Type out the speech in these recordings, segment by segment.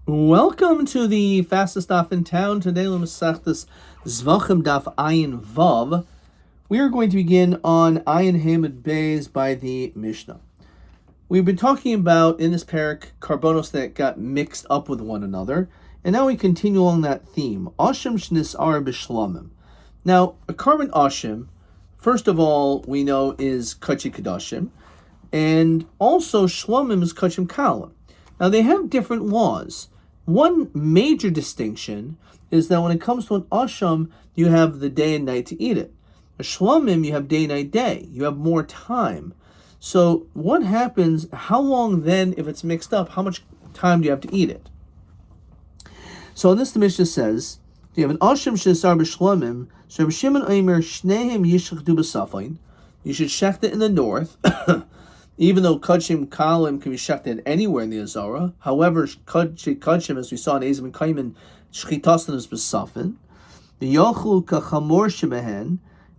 Welcome to the fastest daf in town. Today, L'Masechtas Zevachim daf Ayin Vav. We are going to begin on Ayin Hamid Beis by the Mishnah. We've been talking about in this parak karbonos that got mixed up with one another, and now we continue along that theme. Ashim shnisar b'shlamim. Now, a carbon ashim, first of all, we know is kachi kadashim, and also shlamim is kachim kalim. Now, they have different laws. One major distinction is that when it comes to an asham, you have the day and night to eat it. A shlamim, you have day, night, day. You have more time. So what happens, how long then, if it's mixed up, how much time do you have to eat it? So in this, the Mishnah says, you have an asham shesar b'shlamim, so Rabbi Shimon Omer, shnehem yishchdu b'safain. You should shecht it in the north, even though kachim kalim can be shechted anywhere in the Azara. However, kachim, as we saw in Ezim and Kaiman, shchitasan is b'safin. The yochlu kachamor shebehen.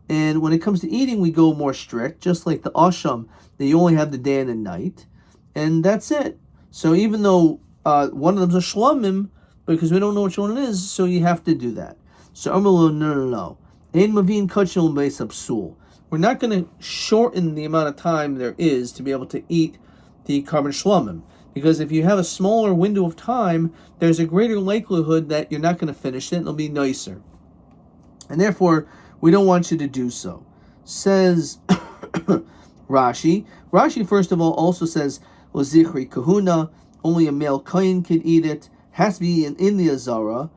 And when it comes to eating, we go more strict, just like the asham, that you only have the day and the night, and that's it. So even though one of them's a shlamim, because we don't know which one it is, so you have to do that. So no. Ein mavin kachim beis absul. We're not going to shorten the amount of time there is to be able to eat the carbon shlamim, because if you have a smaller window of time, there's a greater likelihood that you're not going to finish it, and it'll be nicer. And therefore, we don't want you to do so. Says Rashi. Rashi, first of all, also says, L'zichri kahuna, only a male kohen can eat it, has to be in the Azara,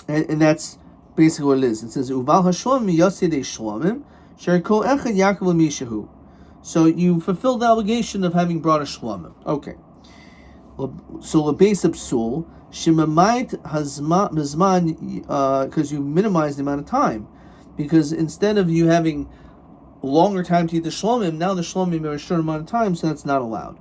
and that's basically what it is. It says, Uval hashlamim yasidei shlamim, sherko echad Yaakov mishahu. So you fulfill the obligation of having brought a shlamim. Okay. So lebeis absul, shemamait hazman, because you minimize the amount of time. Because instead of you having longer time to eat the shlamim, now the shlamim are a short amount of time, so that's not allowed.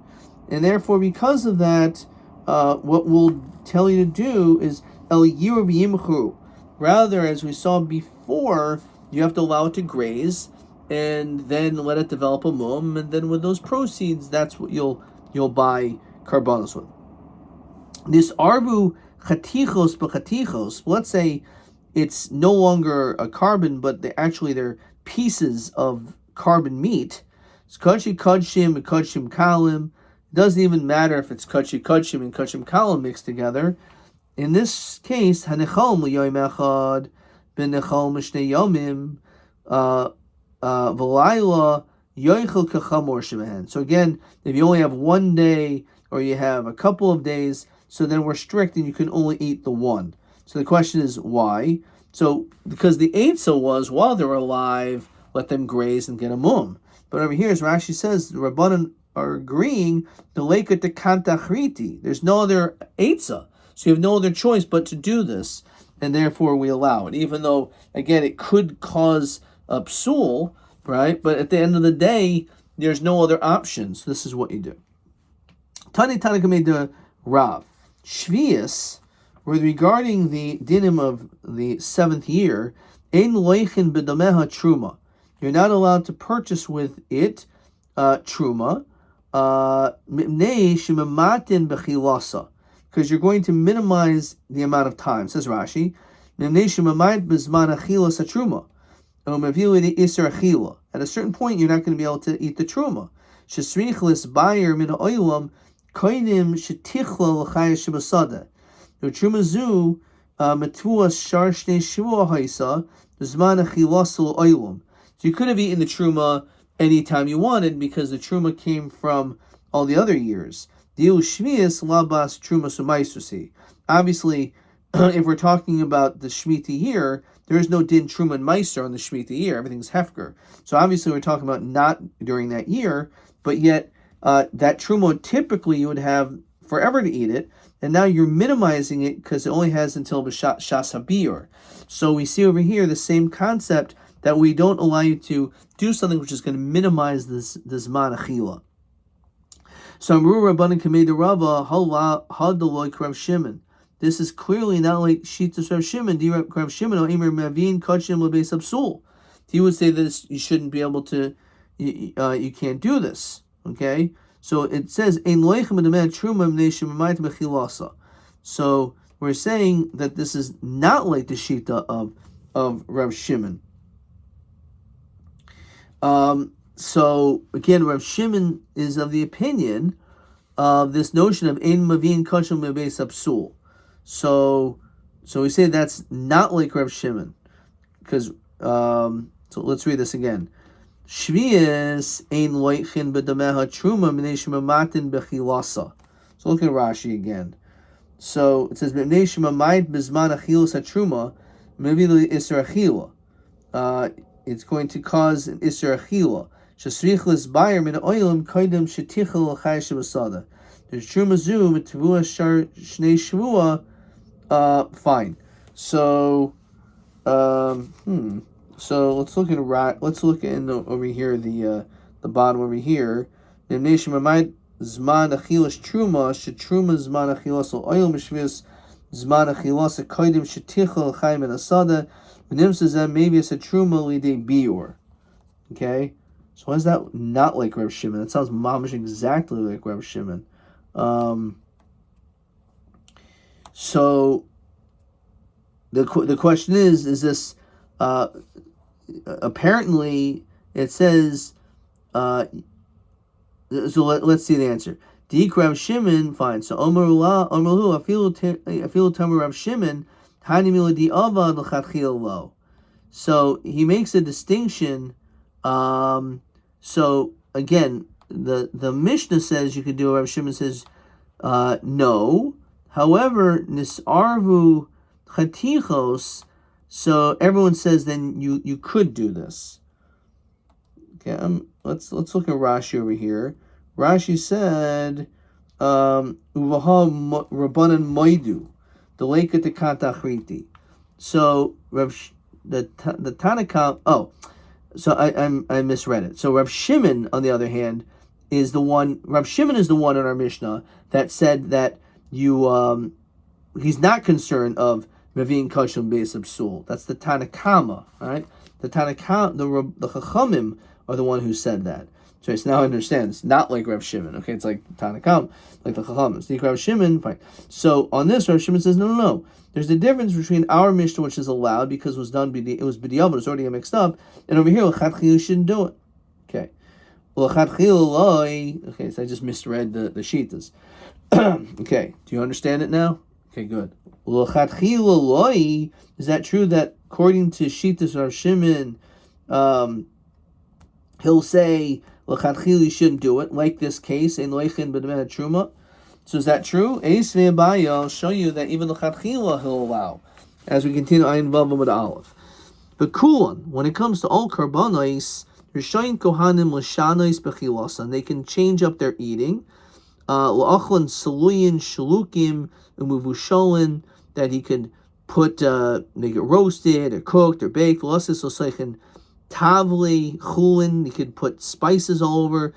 And therefore, because of that, what we'll tell you to do is el yir v'yimchu. Rather, as we saw before, you have to allow it to graze, and then let it develop a mum, and then with those proceeds, that's what you'll buy karbanos with. This arvu chatichos b'chatichos. Let's say it's no longer a carbon, but they're pieces of carbon meat. It's kachi kachim and kachim kalim. It doesn't even matter if it's kachi kachim and kachim kalim mixed together. In this case, hanechom l'yoyim echad b'nechom m'shnei yomim v'layla yoichel kachamor shebehen. So again, if you only have one day or you have a couple of days, so then we're strict and you can only eat the one. So the question is why? So because the eitzah was while they're alive, let them graze and get a mum. But over here, as Rashi says, the Rabbanan are agreeing the leikat de kantachriti. There's no other eitzah. So you have no other choice but to do this, and therefore we allow it. Even though, again, it could cause a psul, right? But at the end of the day, there's no other options. This is what you do. Tani Tanakh de Rav. Shvius, regarding the dinim of the 7th year, ein loichin b'dameha truma. You're not allowed to purchase with it truma, mipnei shemamatin b'chilasa, because you're going to minimize the amount of time. Says Rashi, at a certain point, you're not going to be able to eat the truma. So you could have eaten the truma anytime you wanted, because the truma came from all the other years. Obviously, if we're talking about the Shemitah year, there is no din truma and meiser on the Shemitah year. Everything's hefker. So obviously, we're talking about not during that year, but yet that truma typically you would have forever to eat it, and now you're minimizing it because it only has until Shas Habir. So we see over here the same concept that we don't allow you to do something which is going to minimize this zman achila. So Amru Rabbanan Kamei de Rava Hadaloi Rav Shimon. This is clearly not like Shitas Rav Shimon. Rav Shimon or Imer Mavin Kachim LeBeis Absul. He would say this: you shouldn't be able to, you can't do this. Okay, So it says ein loichem b'dameh truma mnei shemamayit bechilasa. So we're saying that this is not like the shita of Rav Shimon. So again, Rav Shimon is of the opinion of this notion of ein mavin kashel mebeis absul. So we say that's not like Rav Shimon, because so let's read this again. Shvius ein loichin b'dameha truma mnei shemamatin bechilasa. So look at Rashi again. So it says mnei shemamayit bizman achilas hatruma maybe isra achila. It's going to cause an isra achila. Shesrichlis bayer min oilam koidem shetichel l'chay shebasada. There's truma zu mitvua shar shnei shvua. Fine. So, So let's look at over here the bottom over here. Mnei shemamayit zman achilas truma shetruma zman achilas oil mishvius zman achilas koidem shetichel l'chay min asada. V'nim says that maybe it's a truma lidei biur. Okay. So why is that not like Rav Shimon? That sounds mamish exactly like Rav Shimon. So the question is this? Apparently, it says. So let's see the answer. Dik Rav Shimon, fine. So Omerhu afilu tamer Rav Shimon hani miladi avad l'chatchil lo. So he makes a distinction. So again, the Mishnah says you could do. Rabbi Shimon says no. However, nisarvu chatichos. So everyone says then you could do this. Okay, let's look at Rashi over here. Rashi said uvaha rabbanan moidu the lake at the katachriti. So the Tanakh. Oh. So I misread it. So Rav Shimon, on the other hand, is the one. Rav Shimon is the one in our Mishnah that said that he's not concerned of mavin kashim beis absul. That's the Tanakama, all right? The Tanakama, the Chachamim are the one who said that. So now I understand. It's not like Rav Shimon. Okay, it's like Tanakam, like the Chachamim. So Rav Shimon, fine. So on this, Rav Shimon says no. There's a difference between our Mishnah, which is allowed because it was b'diavad, it's already mixed up, and over here, l'chatchil, you shouldn't do it. Okay. Okay, so I just misread the shitas. Okay, do you understand it now? Okay, good. Is that true that according to shitas Rav Shimon, he'll say, l'chatchil, you shouldn't do it, like this case, in loichin b'dameh truma? So is that true? I'll show you that even the Chadchila he'll allow. As we continue, Ayin Vav with Aleph. But Kulon, when it comes to all karbanos, Rishayin Kohanim L'shanos Bechilasa, and they can change up their eating. L'achlan Saluyin Shalukim Umuvusholin, that he could put make it roasted or cooked or baked. L'asis Oseichen Tavli Chulin, he could put spices all over,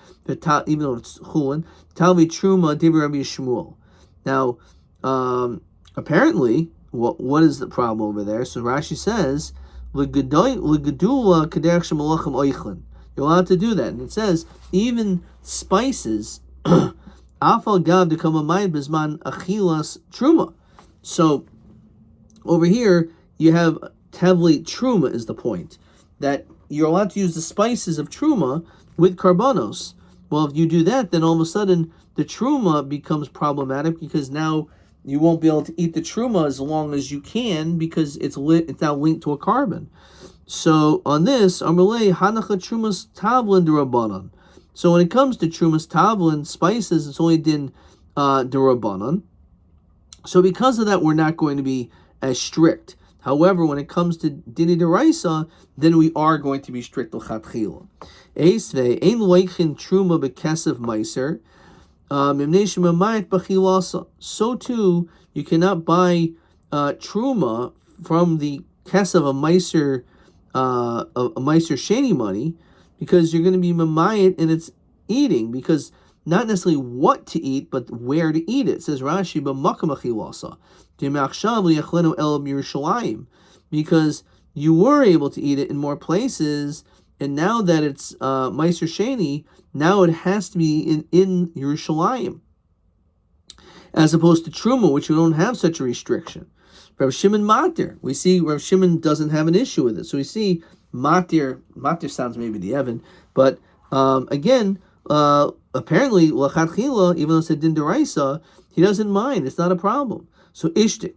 even though it's Chulin. Talvi Truma Divi Rabbi Shmuel. Now, apparently, what is the problem over there? So Rashi says, L'gedula Kederech Shemalachim Oichlin. You're allowed to do that. And it says, even spices, Afal Gav to come amayid Bizman Achilas Truma. So, over here, you have Tevli Truma is the point. That you're allowed to use the spices of Truma with karbanos. Well, if you do that, then all of a sudden the truma becomes problematic because now you won't be able to eat the truma as long as you can because it's now linked to a carbon. So on this, Amalei Hanacha Trumas Tavlin Durabanan. So when it comes to Trumas Tavlin spices, it's only din Durabanan. So because of that, we're not going to be as strict. However, when it comes to Dini Deraisa, then we are going to be strict l'chatchila. Eisvei ein loichin truma bekesev meiser, mimnei shemamayit b'chilasa. So too, you cannot buy truma from the kesev of a meiser sheni money, because you're going to be mamayit in its eating, because not necessarily what to eat, but where to eat it. It says Rashi b'makam achilasa. Because you were able to eat it in more places and now that it's Meiser Sheni, now it has to be in Yerushalayim, as opposed to Truma, which you don't have such a restriction. Rav Shimon Matir, we see Rav Shimon doesn't have an issue with it. So we see Matir sounds maybe the Evan, but again, apparently Lachatchila, even though it's a Din Deraisa, he doesn't mind. It's not a problem. So Ishtik,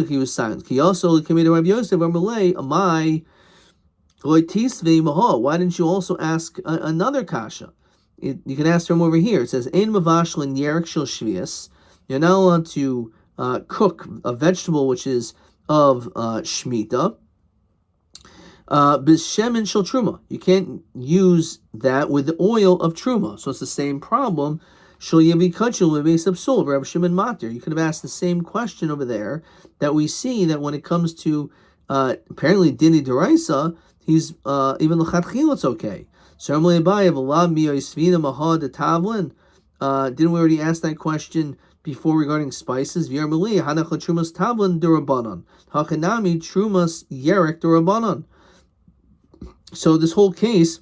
he was silent. He also came to Rabbi Yosef Amalei, Amai, Loitisve Maha. Why didn't you also ask another kasha? You can ask from over here. It says, Ein Mavashlin Yerek Shel Shvius. You're not allowed to cook a vegetable which is of Shemitah. B'shemen shel truma. You can't use that with the oil of truma. So it's the same problem. Shel yavi kachul lebeis absul. Rabbi Shimon Matir. You could have asked the same question over there. That we see that when it comes to apparently dini deraisa, he's even l'chatchil it's okay. So didn't we already ask that question before regarding spices? V'yarmeli hanach trumas tavlin durabanan. Hakanami trumas yerek durabanan. So this whole case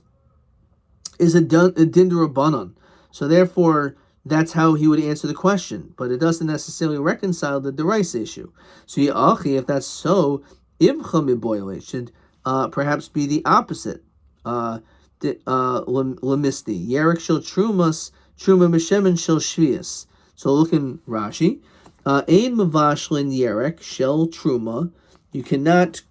is a din durabanan. So therefore, that's how he would answer the question. But it doesn't necessarily reconcile the deraisa issue. So if that's so, it should perhaps be the opposite. Lemisti yerek shel trumas truma meshemen shel shvius. So look in Rashi. Ein mavashlin yerek shel truma. You cannot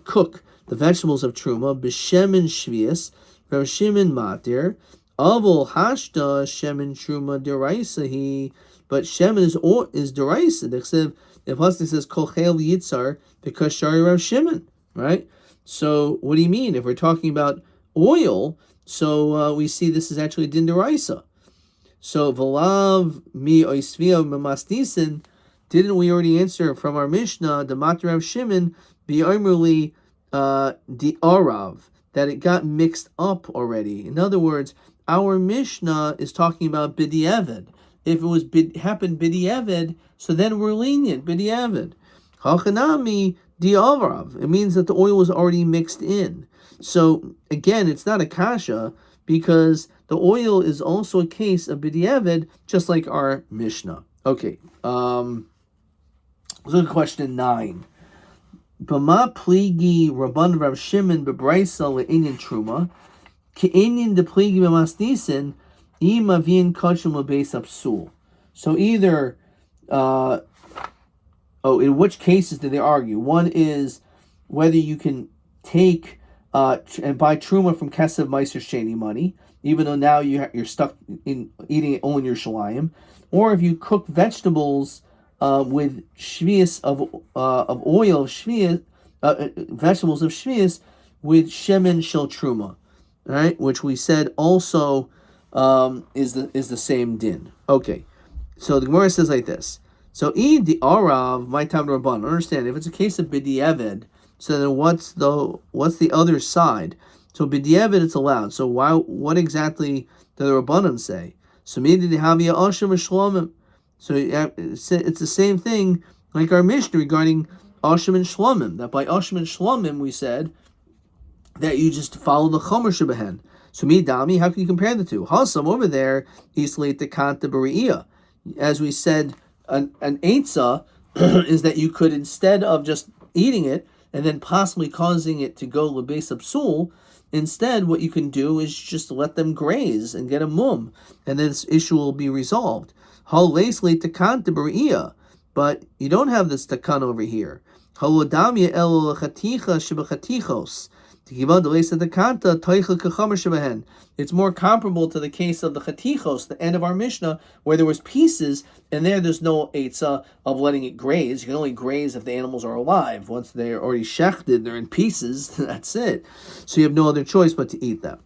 cook the vegetables of truma b'shemen shvius. Rav Shimon Matir. Avol hashda shemen truma deraisahi. But shemen is deraisa. Except the pasuk says kol chel yitzar because shari Rav Shimon. Right. So what do you mean if we're talking about oil? So we see this is actually din deraisa. So Valav mi oisvia memastisin, didn't we already answer from our Mishnah, the Matir Rav Shimon, bi'armuli di arav, that it got mixed up already. In other words, our Mishnah is talking about b'di'eved. If it was happened b'di'eved, so then we're lenient, b'di'eved. Hachanami di arav, it means that the oil was already mixed in. So again, it's not a kasha, because the oil is also a case of b'di'eved, just like our Mishnah. Okay, let's look at question 9. B'ma pligi Rabban Rav Shimon b'braisa le'inyan truma, ke'inyan de pligi b'masnisin, ima v'in kachim le'beis apsul. So either, in which cases did they argue? One is whether you can take and buy truma from Kesev Meiser Sheni money, even though now you're stuck in eating it only in your shalayim, or if you cook vegetables with shvius of oil of shvius, vegetables of shvius with shemen shel truma, right? Which we said also is the same din. Okay, so the Gemara says like this. So the arav my time to rabban. Understand, if it's a case of b'di'eved, so then what's the other side? So b'di'eved it's allowed. So what exactly do the Rabbanan say? So so it's the same thing like our Mishnah regarding Asham and Shlomim. That by Asham and Shlomim we said that you just follow the Chomer Shebehen. So Dami, how can you compare the two? Hasam over there, Islate the Kanta Bari'iyah. As we said, an Eitzah is that you could, instead of just eating it and then possibly causing it to go lebeis absul, instead what you can do is just let them graze and get a mum, and then this issue will be resolved. But you don't have this takan over here. It's more comparable to the case of the chatichos, the end of our Mishnah, where there was pieces, and there's no eitzah of letting it graze. You can only graze if the animals are alive. Once they're already shechted, they're in pieces, that's it. So you have no other choice but to eat them.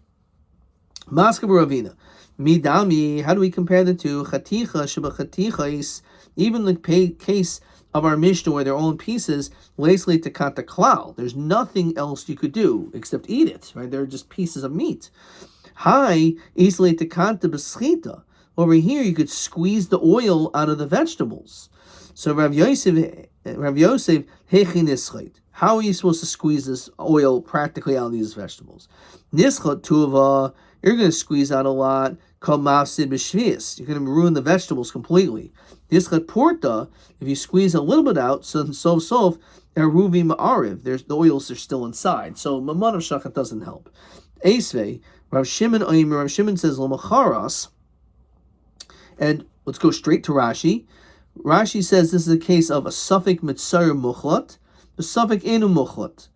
Maska Ravina. Midami, how do we compare the two? Chaticha sheba chatichais, even the case of our Mishnah where they're all in pieces, leisli tekanta klal. There's nothing else you could do except eat it, right? They're just pieces of meat. Hi, easily tekanta beschita. Over here, you could squeeze the oil out of the vegetables. So Rav Yosef, Hechin Ischait. How are you supposed to squeeze this oil practically out of these vegetables? Nischot Tuva, you're going to squeeze out a lot. Kol Mafsid B'Shvius, you're going to ruin the vegetables completely. Nischot Porta, if you squeeze a little bit out, so Eruvi Ma'ariv, the oils are still inside. So Mamad of Shachat doesn't help. Esvei, Rav Shimon says L'macharas, and let's go straight to Rashi. Rashi says this is a case of a suffix mitzayir muchlat, the suffix enu muchlat.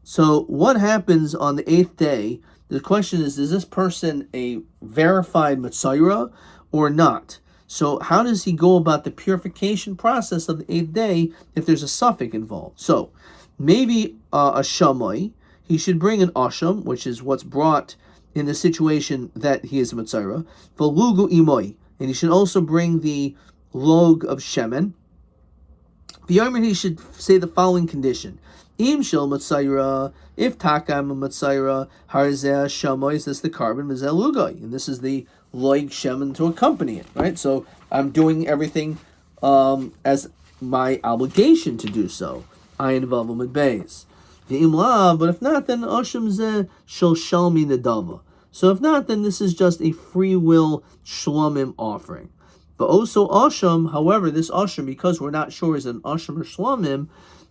So what happens on the 8th day? The question is this person a verified mitzayira or not? So how does he go about the purification process of the 8th day if there's a suffix involved? So maybe a shamai, he should bring an asham, which is what's brought in the situation that he is a mitzayira, v'lugu imoi, and he should also bring the log of shemen. The Yomi, he should say the following condition: Im shel matzayra, if takam matzayra, harzeh shamois, that's the carbon, mizel lugay, and this is the log shemen to accompany it, right? So I'm doing everything as my obligation to do so. Ayin vavum and beis. The imla, but if not, then asham zeh shel shalmi nedava. So if not, then this is just a free will shlomim offering. But also asham, however, this asham, because we're not sure is an asham or shlomim,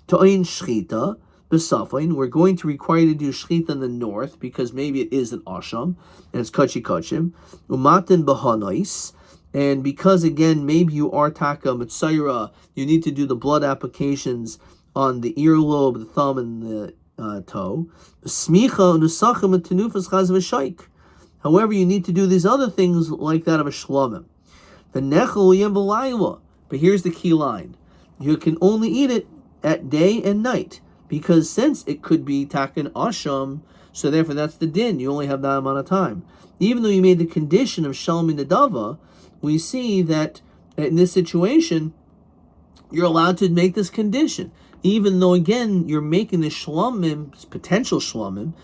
ta'in shchita, b'safin, we're going to require you to do shchita in the north, because maybe it is an asham, and it's kachi kachim, umatin b'hanais, and because, again, maybe you are taka mitzayra, you need to do the blood applications on the earlobe, the thumb, and the toe. Smicha nusachim and tenufas chaz v'shaik. However, you need to do these other things like that of a shlomim. The nechel yem v'layla. But here's the key line: you can only eat it at day and night, because since it could be taken asham, so therefore that's the din. You only have that amount of time. Even though you made the condition of shalmi nedava, we see that in this situation you're allowed to make this condition, even though again you're making the shlomim, potential shlomim,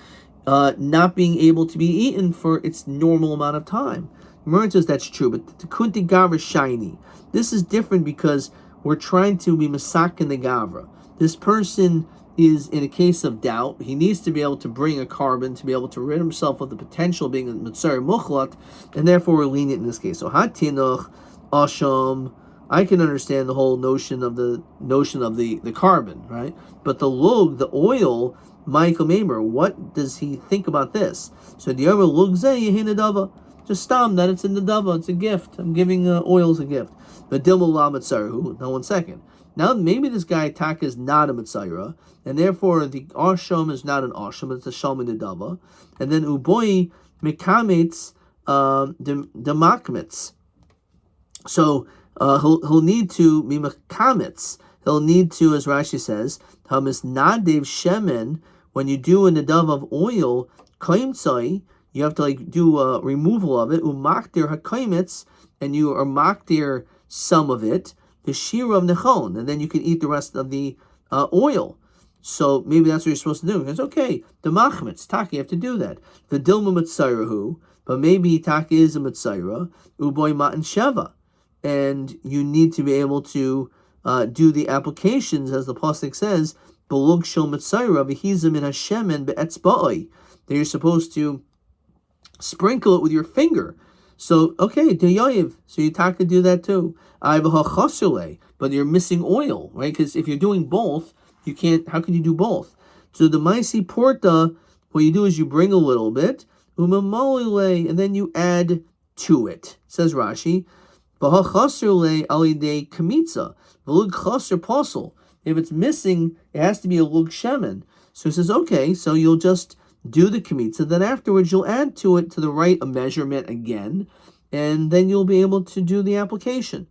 not being able to be eaten for its normal amount of time. Merton says that's true, but the kunti gavra shiny. This is different because we're trying to be masak in the gavra. This person is in a case of doubt. He needs to be able to bring a carbon to be able to rid himself of the potential being a mitzar muchlat, and therefore we're lenient in this case. So hatinuch asham, I can understand the whole notion of the carbon, right? But the lug, the oil, Michael Mamer, what does he think about this? So the other lug zeh yehinadava. Just stam that it's in the dava, it's a gift. I'm giving oil as a gift. The dilma la mitzaru. Now 1 second. Now maybe this guy taka is not a mitzayra, and therefore the asham is not an asham, it's a shalm in the dava. And then uboi mekamitz demakmitz. So he'll need to be mekamitz. He'll need to, as Rashi says, hamis nadev shemen, when you do in the dava of oil, kaimtzai, you have to do a removal of it, umakdir hakaimitz, and you are makdir some of it, the shira of nechon, and then you can eat the rest of the oil. So maybe that's what you're supposed to do. It's okay, the machmitz, taki, you have to do that. The dilma mitzayrahu, but maybe taki is a mitzayra, uboy matan sheva, and you need to be able to do the applications, as the pasuk says, belug shel mitzayra v'hizim in hashemen be'etzba'oi, that you're supposed to sprinkle it with your finger. So, okay, do yayiv. So you have to do that too. But you're missing oil, right? Because if you're doing both, you can't, how can you do both? So the maisi porta, what you do is you bring a little bit, and then you add to it. Says Rashi, if it's missing, it has to be a lug shemen. So he says, okay, so you'll just do the kamitza, then afterwards you'll add to it to the right a measurement again, and then you'll be able to do the application.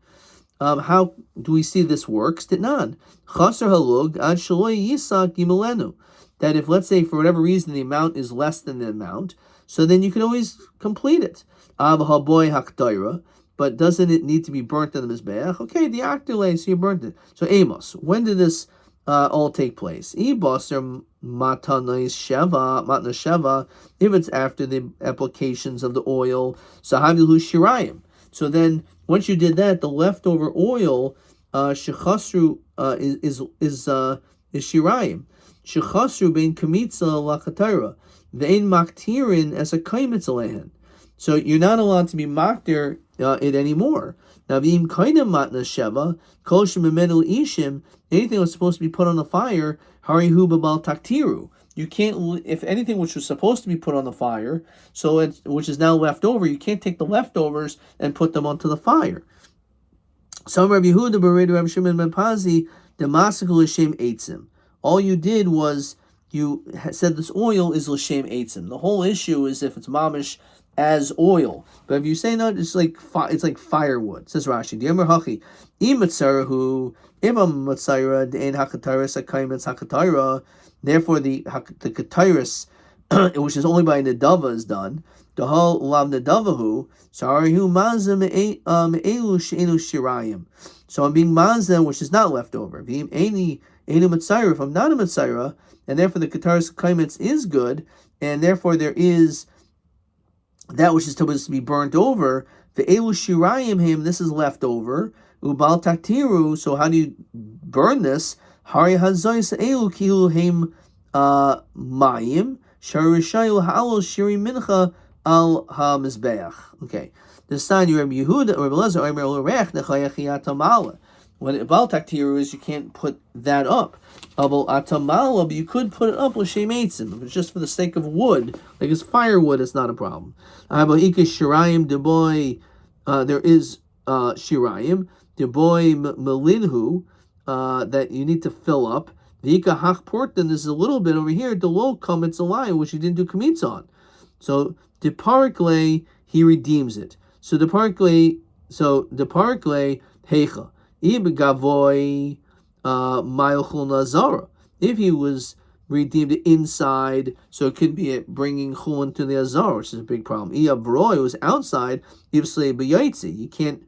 How do we see this works? Ditnan. Chaser halug ad shaloi yisak yimelenu. That if, let's say, for whatever reason, the amount is less than the amount, so then you can always complete it. Av haboy hakdaira. But doesn't it need to be burnt in the mizbeach? Okay, the actule, so you burnt it. So Amos, when did this all take place? Ibaser matana sheva, if it's after the applications of the oil, sahavilu shirayim. So then, once you did that, the leftover oil, shechasru is shirayim. Shechasru bein kamitza lachatayra, vein maktirin as a kaimitz alehen. So you're not allowed to be maktir it anymore. Now, v'im kaidem matna sheva kol shememenu ishim, anything that's supposed to be put on the fire, harihu babal taktiru. You can't, if anything which was supposed to be put on the fire, which is now left over, you can't take the leftovers and put them onto the fire. Some Rabbi Yehuda b'Rei Rabbi Shimon ben Pazi demasikul l'shem eitzim. All you did was you said this oil is l'shem eitzim. The whole issue is if it's mamish as oil, but if you say no, it's like firewood. Says Rashi, Di'emer hachi imatzarahu imam matzayra de'en hakataris akaimetz hakatayra. Therefore, the katayrus, which is only by nedava, is done. Dahal lav nedavahu sarihu mazem me'elu she'enu shirayim. So I'm being mazem, which is not left over. V'im eni matzayra, if I'm not a matzayra, and therefore the katayrus kaimetz is good, and therefore there is that which is supposed to be burnt over. Ve'elu shirayim him, this is left over. Ubal taktiru, so how do you burn this? Hari hazois elu kilu heim mayim sharishayu ha'alol shiri mincha al ha-mizbeach. Okay. This time you Rabbi Yehuda or Rabbi Lezer omer l'rech nechayachiyat tamala. When about taktiru is you can't put that up. Abel atamala, but you could put it up l'shem eitzim. If it's just for the sake of wood, like it's firewood, it's not a problem. Abel ikish shirayim deboy. There is shirayim deboy melinhu. That you need to fill up. Vika hach porten, there's a little bit over here, the low kamitz a line, which you didn't do kamitz on. So the parkle, he redeems it. So the parkle heicha. Ibegavoy ma'ochel nazara. If he was redeemed inside, so it could be bringing chulin to the azar, which is a big problem. Iavroy was outside. Ivslei b'yaitzi. You can't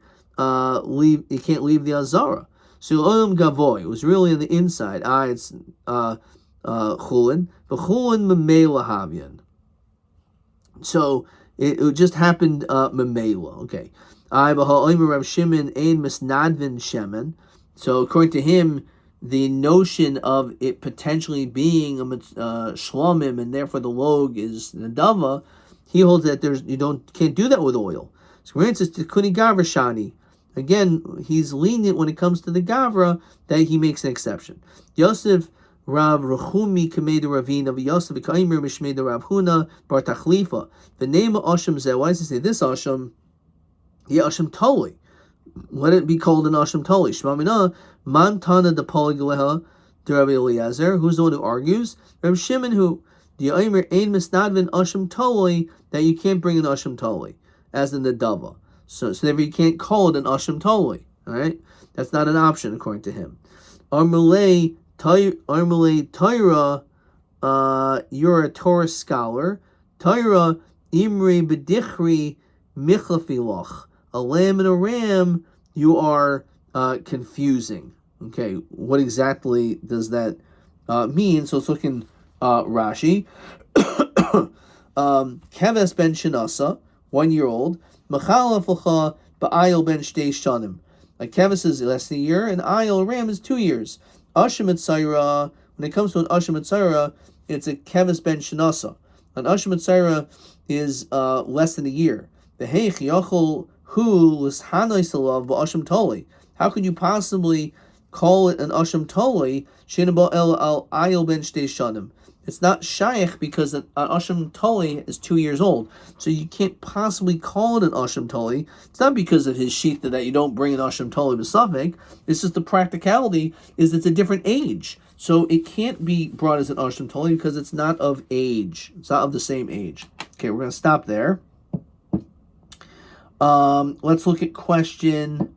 leave. You can't leave the azara. So gavoy, it was really on the inside. It's chulin, but chulin memela havyan. So it just happened memela. Okay. Rav Shimon ein misnadvin shemen. So according to him, the notion of it potentially being a shlomim and therefore the log is nadava, he holds that can't do that with oil. So for instance, the kuni gavra shani. Again, he's lenient when it comes to the Gavra, that he makes an exception. Yosef Rav Rechumi Kameda Ravina Yosef Kaimer Mishmeda Rav Huna Bar Tachlifa. The name of Asham Zeh, why does he say this Asham? Yeah, Asham Toli. Let it be called an Asham Toli. Shmamina Mantana de Poligleha de Rabbi Eliezer, who's the one who argues? Rav Shimon, who the Aimer Ein Misnadvin Asham Toli, that you can't bring an Asham Toli, as in the Dava. So therefore you can't call it an Asham Toli. Alright? That's not an option according to him. Armulei Tyra, you're a Torah scholar. Tyra Imri Bedichri Michlafilach. A lamb and a ram, you are confusing. Okay, what exactly does that mean? So let's look in Rashi. Keves ben Shinasa, 1 year old. Machalaflacha ba'ayil ben shtei shanim. A keves is less than a year, and ayil ram is 2 years. Asham etzayra, when it comes to an asham etzayra, it's a keves ben shinasa. An asham etzayra is less than a year. The heich yachol hu l'shanai salav ba'asham toli. How could you possibly call it an asham toli? Shenaba el al ayil ben shtei shanim. It's not shaykh because an asham toli is 2 years old. So you can't possibly call it an asham toli. It's not because of his shita that you don't bring an asham toli b'safek. It's just the practicality is it's a different age. So it can't be brought as an asham toli because it's not of age. It's not of the same age. Okay, we're going to stop there. Let's look at question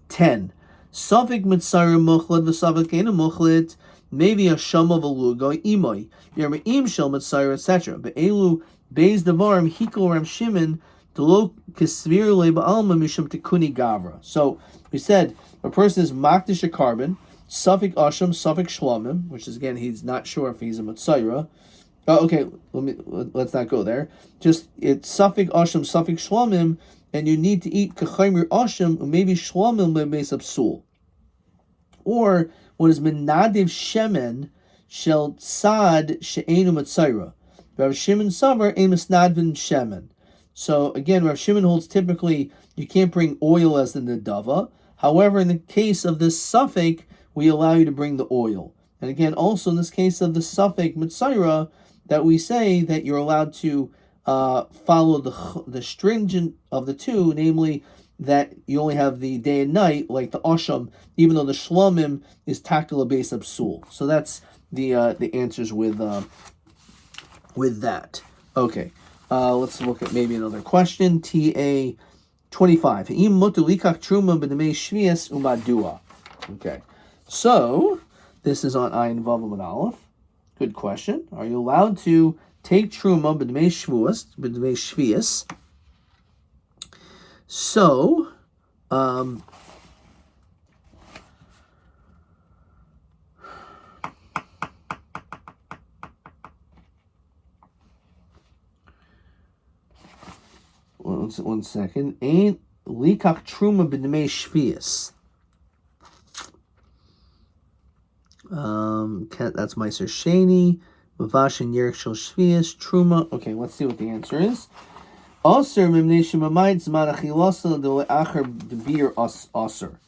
10. Safek mitzayir muchlet v'safek ena muchlet. Maybe a shama v'lugo imoy. Yermeim shel mitzayir, etc. But elu beis devarim hikol ram shimon delo kesvir leba'alma mishum tekuni gavra. So we said a person is makdish a carbon, safek asham, safek shlomim, which is again he's not sure if he's a mitzayira. Okay, let's not go there. Just it's safek asham, safek shlomim, and you need to eat kachaymer ashim, or maybe shlomim bebeis psul. Or what is menadiv shemen shel tzad she'enu matzayra. Rav Shimon savar emes nadvin shemen. So again, Rav Shimon holds typically you can't bring oil as the nedava. However, in the case of this suffix, we allow you to bring the oil. And again, also in this case of the suffix mitzayra, that we say that you're allowed to follow the stringent of the two, namely that you only have the day and night, like the asham, even though the shlomim is takala beis psul. So that's the answers with that. Okay, let's look at maybe another question. TA 25. Okay, so this is on Ayin Vav and Aleph. Good question. Are you allowed to take truma b'dmei shvius? So, one second. Ain't likach truma b'dmei shvius. That's Meiser Sheni. Mavashin Yerek Shel Shvius Truma. Okay, let's see what the answer is. Aser mimnei shemamayit zman achilasa de'le'acher debir aser.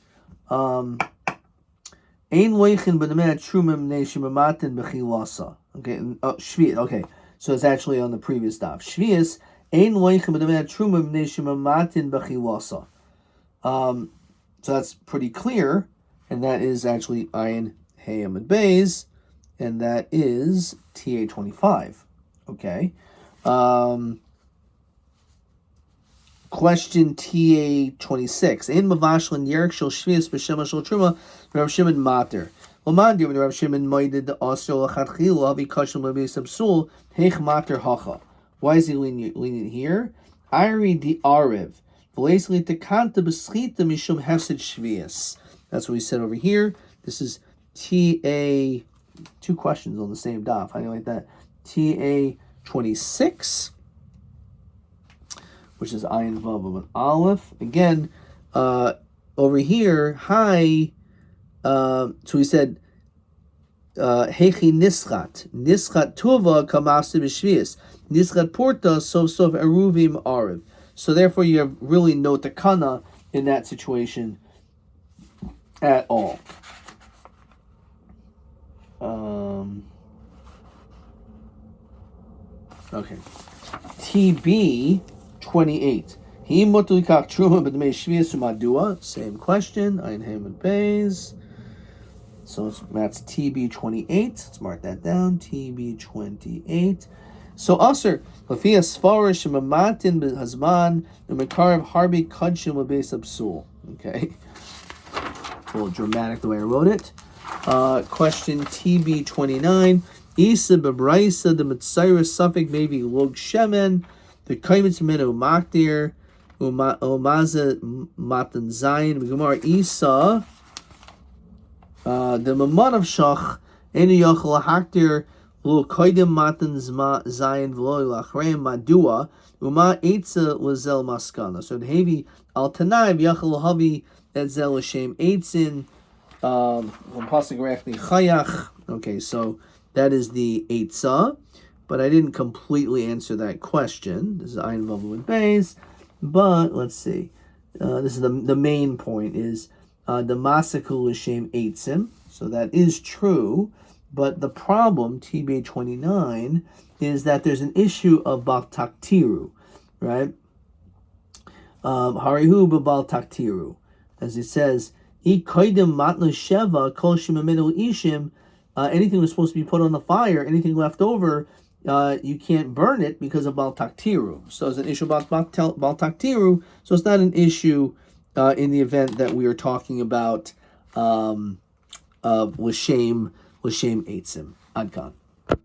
Ein loichin b'demei truma mimnei shemamatin b'chilasa. Okay, Shvius. Okay, so it's actually on the previous daf. Shvius ein loichin b'demei truma mimnei shemamatin b'chilasa. So that's pretty clear, and that is actually Ayin Hayam and Bays, and that is TA 25. Okay. Question TA 26. In Mavashlin Yerek Shel Shvius B'Shem Shel Truma Rav Shimon Mater. L'mandi when Rav Shimon moided the Osir L'Chadchil Avi Kashim L'Beis Absul Heich Mater Hacha. Why is he lenient here? Ari di Arev V'Leisli Tekanta B'Schita Mishum Hefsid Shvius. That's what we said over here. This is TA, two questions on the same daf. How do you like that? TA 26, which is Ayin Vav and Aleph. Again, over here, hi. So we said, Hechi Nischat. Nischat Tova Kamasi B'Shvius. Nischat Porta Sof Eruvim Arev. So therefore, you have really no takana in that situation at all. Okay. TB 28. Same question. Ayin Ham and Bays. So that's TB 28. Let's mark that down. TB 28. So Aser, Lafia Sfarish Mamatin Hazman, the Makarav Harbi Kudshim Beis Absul. Okay. A little dramatic the way I wrote it. Question TB 29. Isa bebraisa the mitzayra suffix maybe log shemen the kaimitz menu makdir umaza matan zayin v'gemar Isa the mamad of shach enu yachal hakdir lo kaidim matan zayin v'lo lachreim madua uma eitza lazel maskana. So the heavy al tanai v'yachal havi etzel l'shem eitzin from pasuk directly chayach. Okay, so that is the Eitzah, but I didn't completely answer that question. This is Ayin Vav with Bays, but let's see. This is the main point is the Masakul L'Shem Eitzim, so that is true, but the problem, TB 29, is that there's an issue of Bal Taktiru, right? Harihu B'Bal Taktiru, as it says, anything was supposed to be put on the fire, anything left over, you can't burn it because of Bal Taktiru. So it's an issue about Bal Taktiru, so it's not an issue in the event that we are talking about L'Shem Eitzim. Adkan.